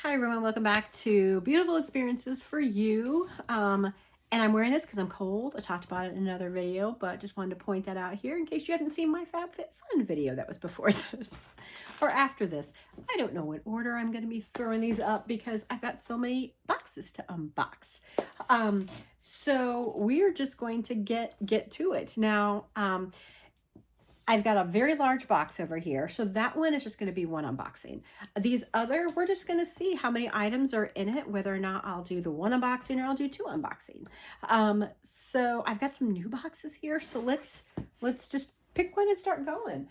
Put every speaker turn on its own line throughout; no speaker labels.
Hi everyone, welcome back to Beautiful Experiences for You. And I'm wearing this because I'm cold. I talked about it in another video, but just wanted to point that out here in case you haven't seen my FabFitFun video that was before this or after this. I don't know what order I'm going to be throwing these up because I've got so many boxes to unbox. So we're just going to get to it. Now, I've got a very large box over here. So that one is just going to be one unboxing. These other, we're just going to see how many items are in it, whether or not I'll do the one unboxing or I'll do two unboxing. So I've got some new boxes here. So let's just pick one and start going.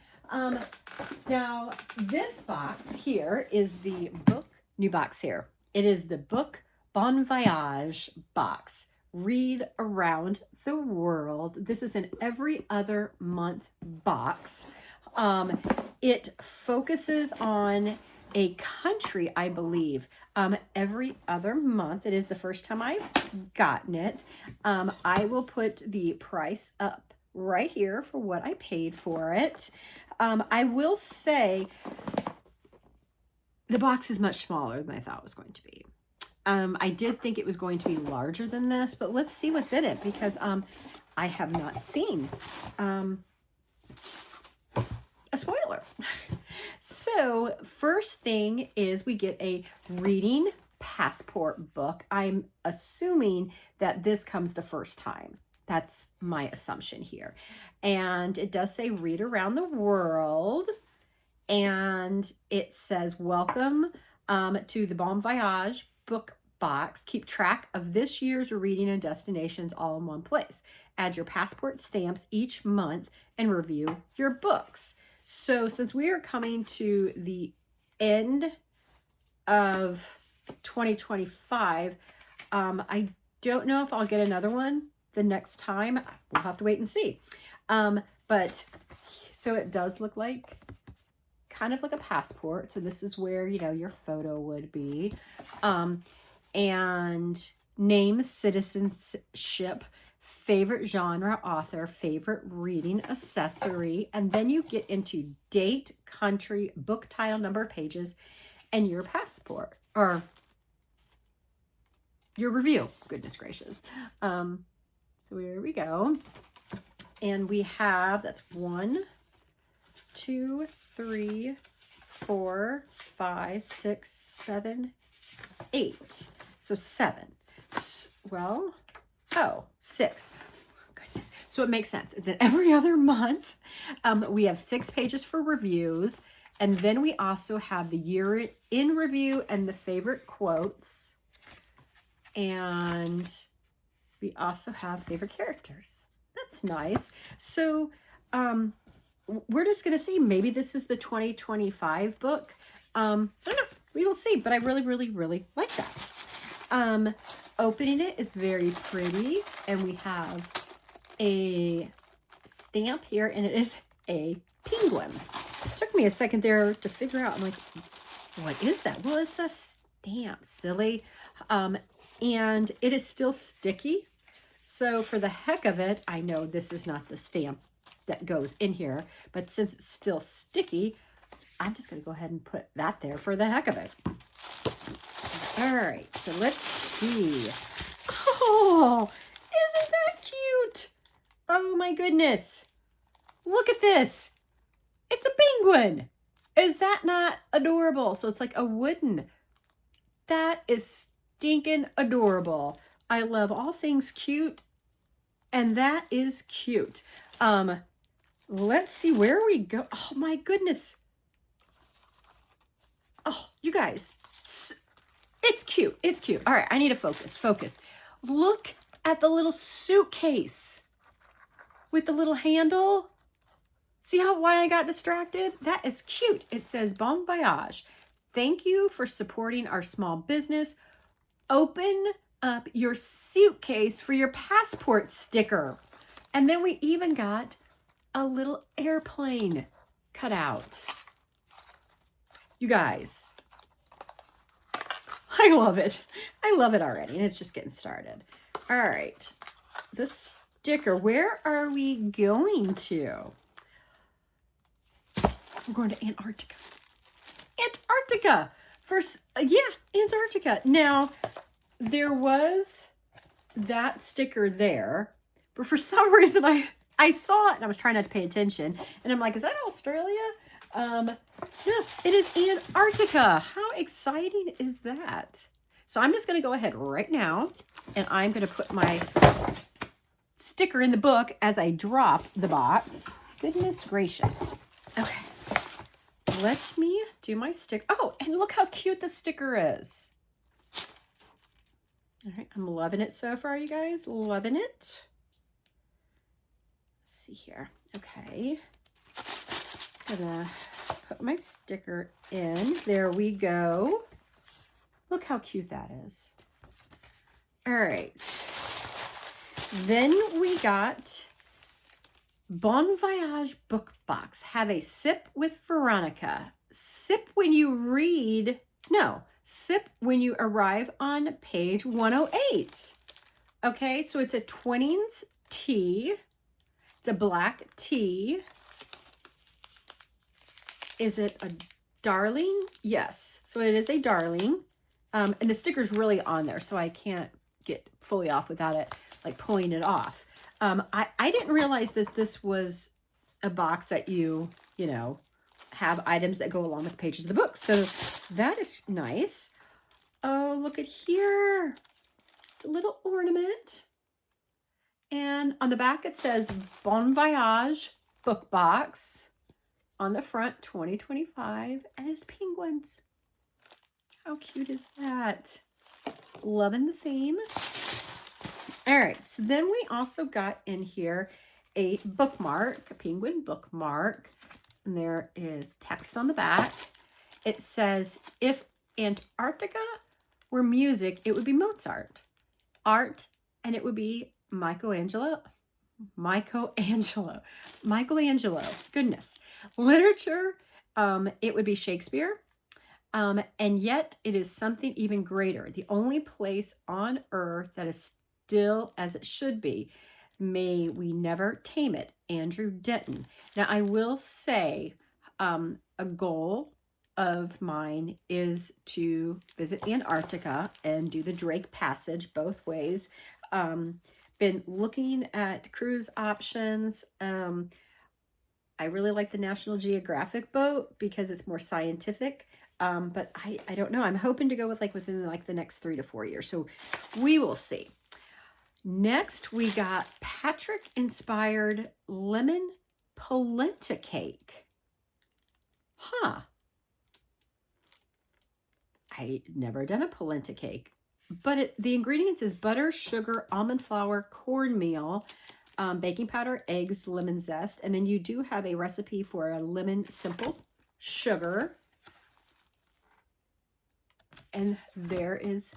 Now this box here is the book, new box here. It is the book Bon Voyage box. Read Around the World. This is an every other month box. It focuses on a country, I believe, every other month. It is the first time I've gotten it. I will put the price up right here for what I paid for it. I will say the box is much smaller than I thought it was going to be. I did think it was going to be larger than this, but let's see what's in it because I have not seen a spoiler. So first thing is we get a reading passport book. I'm assuming that this comes the first time. That's my assumption here. And it does say read around the world. And it says welcome to the Bon Voyage Book Box. Keep track of this year's reading and destinations all in one place. Add your passport stamps each month and review your books. So since we are coming to the end of 2025, I don't know if I'll get another one the next time. We'll have to wait and see. But so it does look like kind of like a passport. So this is where, you know, your photo would be. And name, citizenship, favorite genre, author, favorite reading accessory. And then you get into date, country, book title, number of pages, and your passport or your review. Goodness gracious. So here we go. And we have, that's 1, 2, 3, 4, 5, 6, 7, 8. So 7. Well, oh, 6. Goodness. So it makes sense. It's in every other month. We have 6 pages for reviews. And then we also have the year in review and the favorite quotes. And we also have favorite characters. That's nice. So, we're just going to see. Maybe this is the 2025 book. I don't know. We will see. But I really, really, really like that. Opening it is very pretty. And we have a stamp here. And it is a penguin. It took me a second there to figure out. I'm like, what is that? Well, it's a stamp. Silly. And it is still sticky. So for the heck of it, I know this is not the stamp that goes in here, but since it's still sticky, I'm just going to go ahead and put that there for the heck of it. All right, so let's see. Oh, isn't that cute? Oh my goodness. Look at this. It's a penguin. Is that not adorable? So it's like a wooden. That is stinking adorable. I love all things cute, and that is cute. Let's see where we go. Oh my goodness. Oh, you guys, it's cute. It's cute. All right, I need to focus. Look at the little suitcase with the little handle. See why I got distracted? That is cute. It says Bon Voyage. Thank you for supporting our small business. Open up your suitcase for your passport sticker. And then we even got a little airplane cut out. You guys, I love it. I love it already, and it's just getting started. All right, the sticker, where are we going to? We're going to Antarctica. Antarctica Yeah, Antarctica. Now, there was that sticker there, but for some reason I saw it and I was trying not to pay attention, and I'm like, is that Australia? No, it is Antarctica. How exciting is that? So I'm just going to go ahead right now, and I'm going to put my sticker in the book as I drop the box. Goodness gracious. Okay. Let me do my stick. Oh, and look how cute the sticker is. All right, I'm loving it so far, you guys. Loving it. Let's see here. Okay. Gonna put my sticker in. There we go. Look how cute that is. All right. Then we got Bon Voyage Book Box. Have a sip with Veronica. Sip when you read. No, sip when you arrive on page 108. Okay, so it's a Twinings tea. It's a black tea. Is it a darling? Yes. So it is a darling. And the sticker's really on there, so I can't get fully off without it like pulling it off. I didn't realize that this was a box that you know, have items that go along with the pages of the book. So that is nice. Oh, look at here. It's a little ornament. And on the back it says Bon Voyage Book Box. On the front, 2025, and it's penguins. How cute is that? Loving the theme. All right, so then we also got in here a bookmark, a penguin bookmark. And there is text on the back. It says, if Antarctica were music, it would be Mozart. Art, and it would be Michelangelo. Goodness. Literature, it would be Shakespeare. And yet it is something even greater. The only place on earth that is still as it should be. May we never tame it. Andrew Denton. Now, I will say a goal of mine is to visit Antarctica and do the Drake Passage both ways. Been looking at cruise options. I really like the National Geographic boat because it's more scientific. But I don't know. I'm hoping to go with within the next 3 to 4 years. So we will see. Next, we got Patrick inspired lemon polenta cake. Huh. I never done a polenta cake, but the ingredients is butter, sugar, almond flour, cornmeal, baking powder, eggs, lemon zest, and then you do have a recipe for a lemon simple sugar. And there it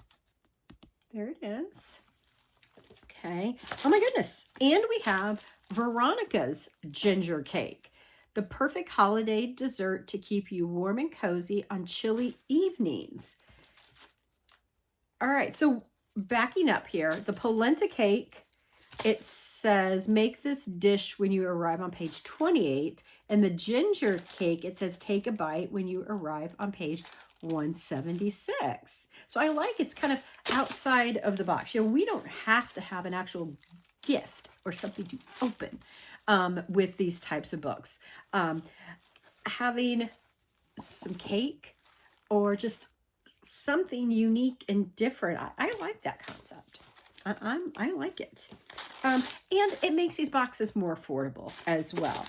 is. Okay. Oh my goodness. And we have Veronica's ginger cake, the perfect holiday dessert to keep you warm and cozy on chilly evenings. All right. So backing up here, the polenta cake, it says, make this dish when you arrive on page 28. And the ginger cake, it says, take a bite when you arrive on page 176. So I like it's kind of outside of the box. We don't have to have an actual gift or something to open with these types of books. Having some cake or just something unique and different. I like that concept. I like it. And it makes these boxes more affordable as well.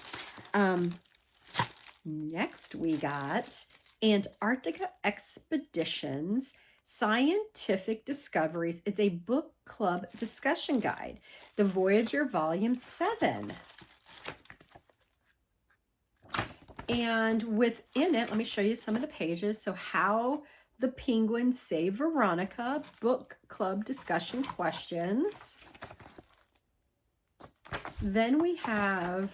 Next we got Antarctica Expeditions, Scientific Discoveries. It's a book club discussion guide. The Voyager Volume 7. And within it, let me show you some of the pages. So how the Penguins Saved Veronica, book club discussion questions. Then we have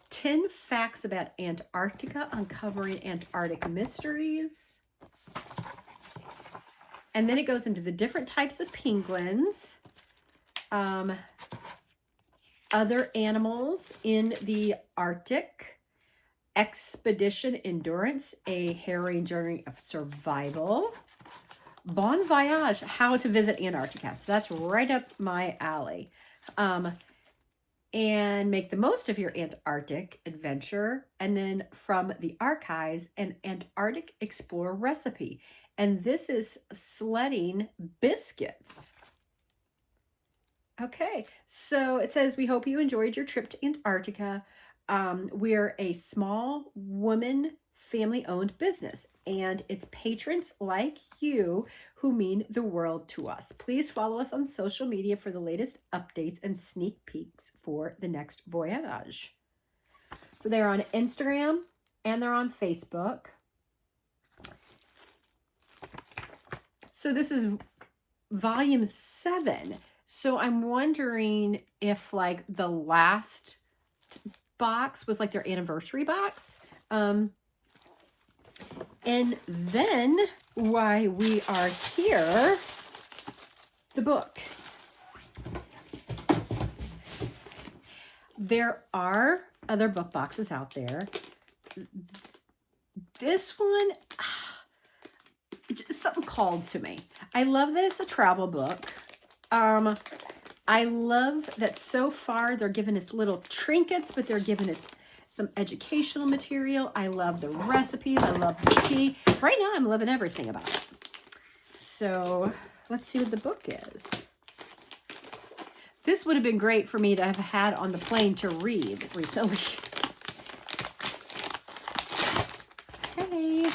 10 facts about Antarctica, uncovering Antarctic mysteries. And then it goes into the different types of penguins, other animals in the Arctic, Expedition Endurance, A Harrowing Journey of Survival. Bon Voyage, How to Visit Antarctica. So that's right up my alley. And Make the Most of Your Antarctic Adventure. And then From the Archives, an Antarctic Explorer Recipe. And this is sledding biscuits. Okay, so it says, we hope you enjoyed your trip to Antarctica. We're a small woman family-owned business, and it's patrons like you who mean the world to us. Please follow us on social media for the latest updates and sneak peeks for the next voyage. So they're on Instagram and they're on Facebook. So this is volume 7. So I'm wondering if like the last box was like their anniversary box. And then why we are here, the book. There are other book boxes out there. This one, just something called to me. I love that it's a travel book. I love that so far they're giving us little trinkets, but they're giving us some educational material. I love the recipes. I love the tea. Right now, I'm loving everything about it. So let's see what the book is. This would have been great for me to have had on the plane to read recently. Okay.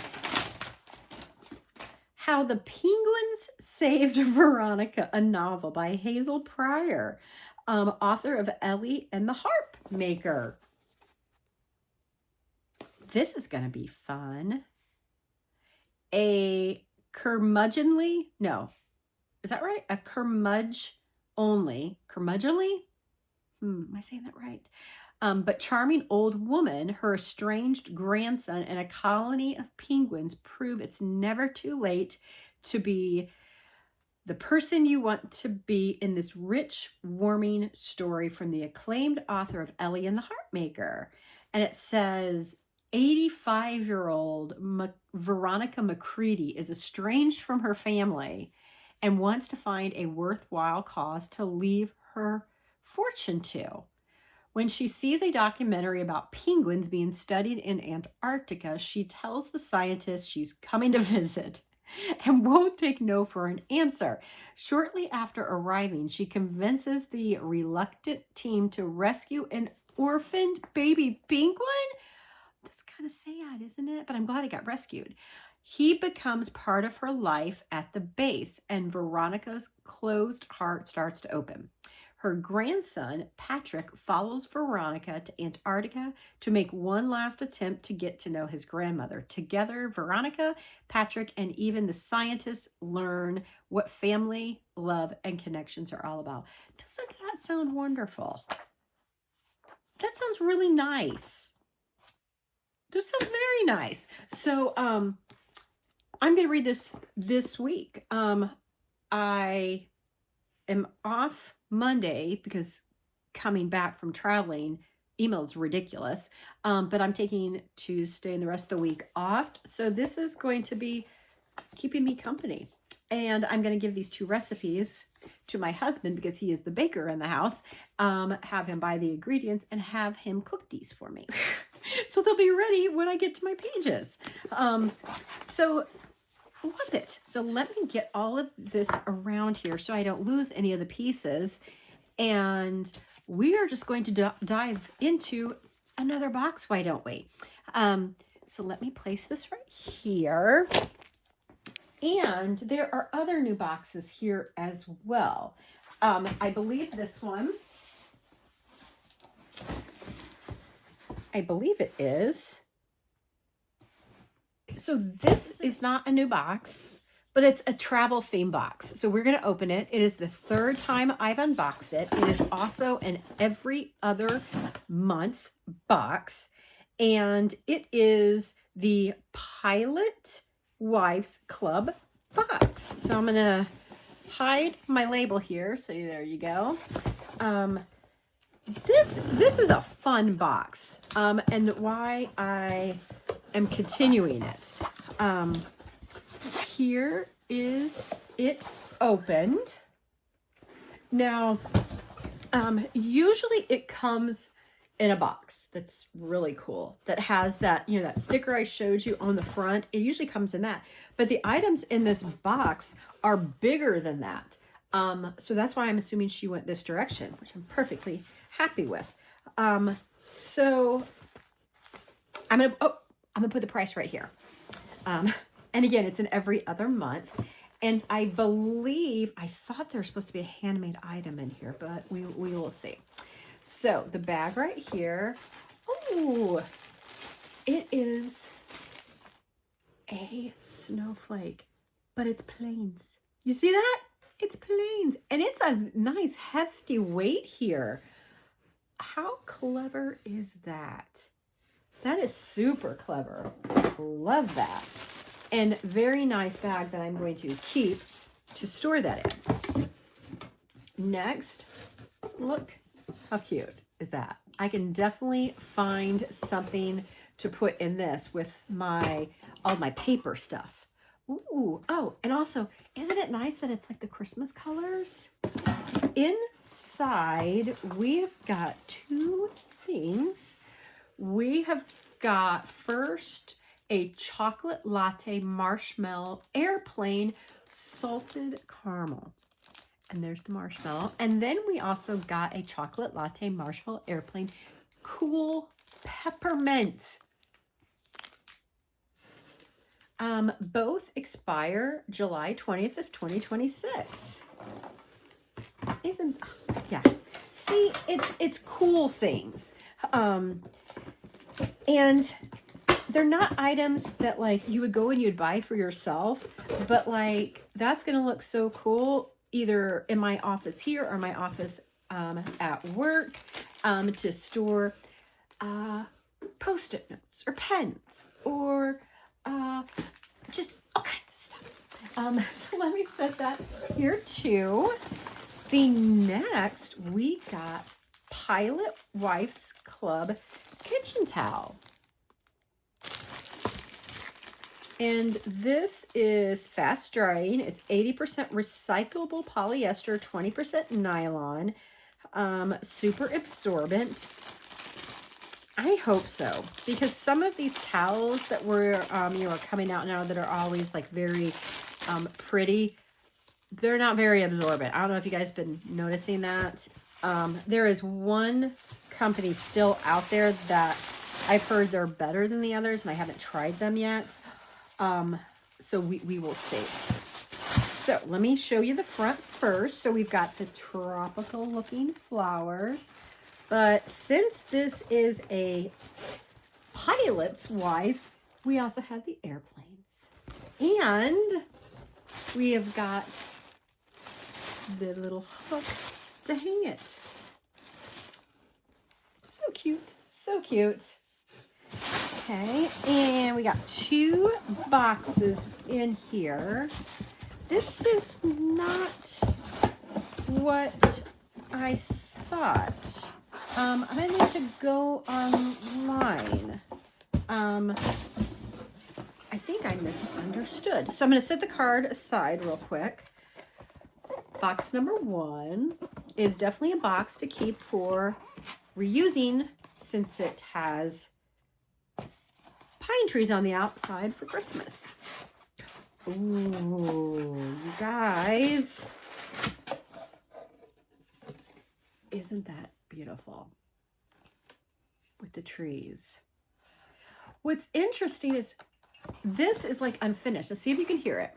How the Penguins Saved Veronica, a novel by Hazel Pryor, author of Ellie and the Harp Maker. This is going to be fun. A curmudgeonly, no, is that right? A curmudgeonly, am I saying that right? But charming old woman, her estranged grandson, and a colony of penguins prove it's never too late to be the person you want to be in this rich, warming story from the acclaimed author of Ellie and the Harp Maker. And it says, 85-year-old Veronica Macready is estranged from her family and wants to find a worthwhile cause to leave her fortune to. When she sees a documentary about penguins being studied in Antarctica, she tells the scientist she's coming to visit and won't take no for an answer. Shortly after arriving, she convinces the reluctant team to rescue an orphaned baby penguin. That's kind of sad, isn't it? But I'm glad he got rescued. He becomes part of her life at the base, and Veronica's closed heart starts to open. Her grandson, Patrick, follows Veronica to Antarctica to make one last attempt to get to know his grandmother. Together, Veronica, Patrick, and even the scientists learn what family, love, and connections are all about. Doesn't that sound wonderful? That sounds really nice. This sounds very nice. So I'm going to read this week. I am off Monday because coming back from traveling, email is ridiculous. But I'm taking Tuesday and the rest of the week off. So this is going to be keeping me company. And I'm going to give these 2 recipes to my husband because he is the baker in the house. Have him buy the ingredients and have him cook these for me. So they'll be ready when I get to my pages. So love it. So let me get all of this around here so I don't lose any of the pieces. And we are just going to dive into another box, why don't we? So let me place this right here. And there are other new boxes here as well. I believe this one, I believe it is. So this is not a new box, but it's a travel theme box. So we're going to open it. It is the 3rd time I've unboxed it. It is also an every other month box. And it is the Pilot Wives Club box. So I'm going to hide my label here. So there you go. this is a fun box, and why I am continuing it. Here is it opened. Now, usually it comes in a box that's really cool, that has that, you know, that sticker I showed you on the front. It usually comes in that, but the items in this box are bigger than that. So that's why I'm assuming she went this direction, which I'm perfectly happy with. So I'm gonna put the price right here. And again, it's in every other month. And I believe, I thought there was supposed to be a handmade item in here, but we will see. So the bag right here, oh, it is a snowflake, but it's plains. You see that? It's plains, and it's a nice hefty weight here. How clever is that? That is super clever. Love that. And very nice bag that I'm going to keep to store that in. Next, look how cute is that? I can definitely find something to put in this with all my paper stuff. Ooh, oh, and also, isn't it nice that it's like the Christmas colors? Inside, we've got two things. We have got first a chocolate latte marshmallow airplane salted caramel. And there's the marshmallow. And then we also got a chocolate latte marshmallow airplane cool peppermint. Both expire July 20th of 2026. Yeah. See, it's cool things. And they're not items that like you would go and you'd buy for yourself, but like that's gonna look so cool either in my office here or my office at work, to store Post-it notes or pens or just all kinds of stuff. So let me set that here too. The next, we got Pilot Wife's Club kitchen towel. And this is fast drying. It's 80% recyclable polyester, 20% nylon, super absorbent. I hope so, because some of these towels that were, are coming out now that are always like very pretty, they're not very absorbent. I don't know if you guys been noticing that. There is one company still out there that I've heard they're better than the others, and I haven't tried them yet. So we will see. So let me show you the front first. So we've got the tropical looking flowers, but since this is a pilot's wife, we also have the airplanes, and we have got the little hook to hang it. So cute, so cute. Okay, and we got two boxes in here. This is not what I thought. I need to go online. I think I misunderstood. So I'm going to set the card aside real quick. Box number one is definitely a box to keep for reusing, since it has pine trees on the outside for Christmas. Ooh, you guys. Isn't that beautiful? With the trees. What's interesting is this is like unfinished. Let's see if you can hear it.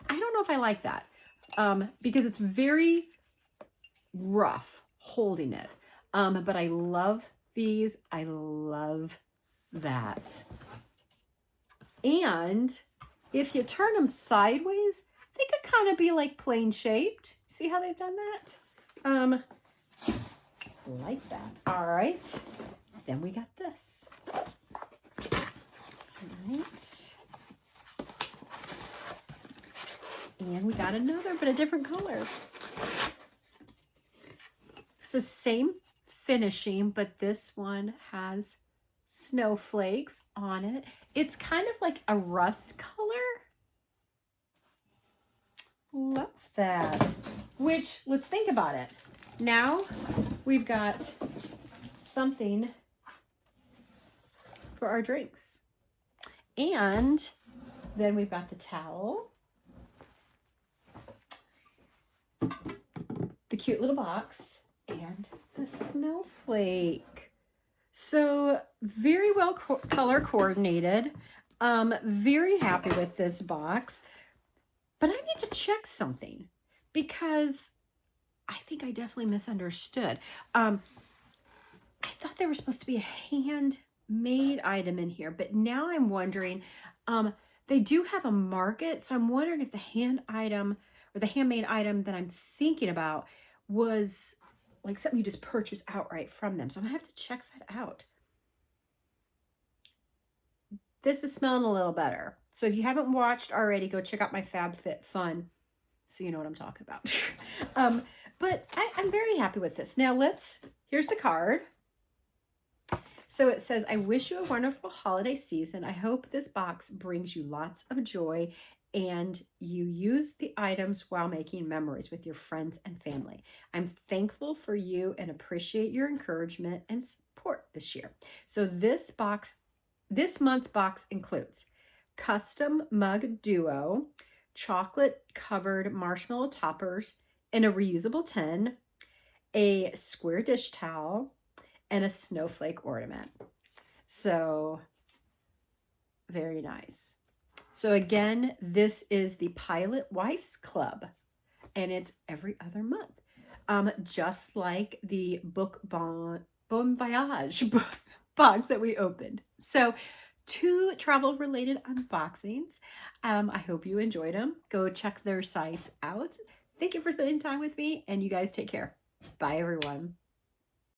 I don't know if I like that, because it's very rough holding it. But I love these. I love that. And if you turn them sideways, they could kind of be like plane shaped. See how they've done that? Like that. All right. Then we got this. All right. And we got another, but a different color. So same finishing, but this one has snowflakes on it. It's kind of like a rust color. Love that. Which, let's think about it. Now we've got something for our drinks. And then we've got the towel, the cute little box, and the snowflake. So very well color coordinated. Very happy with this box. But I need to check something because I think I definitely misunderstood. I thought there was supposed to be a handmade item in here, but now I'm wondering, they do have a market, so I'm wondering if the handmade item that I'm thinking about was like something you just purchase outright from them. So I'm gonna have to check that out. This is smelling a little better. So if you haven't watched already, go check out my FabFitFun so you know what I'm talking about. But I'm very happy with this. Now here's the card. So it says, I wish you a wonderful holiday season. I hope this box brings you lots of joy and you use the items while making memories with your friends and family. I'm thankful for you and appreciate your encouragement and support this year. So this month's box includes custom mug duo, chocolate covered marshmallow toppers in a reusable tin, a square dish towel, and a snowflake ornament. So very nice. So again, this is the Pilot Wives Club, and it's every other month. Just like the book Bon Voyage box that we opened. So 2 travel related unboxings. I hope you enjoyed them. Go check their sites out. Thank you for spending time with me, and you guys take care. Bye everyone.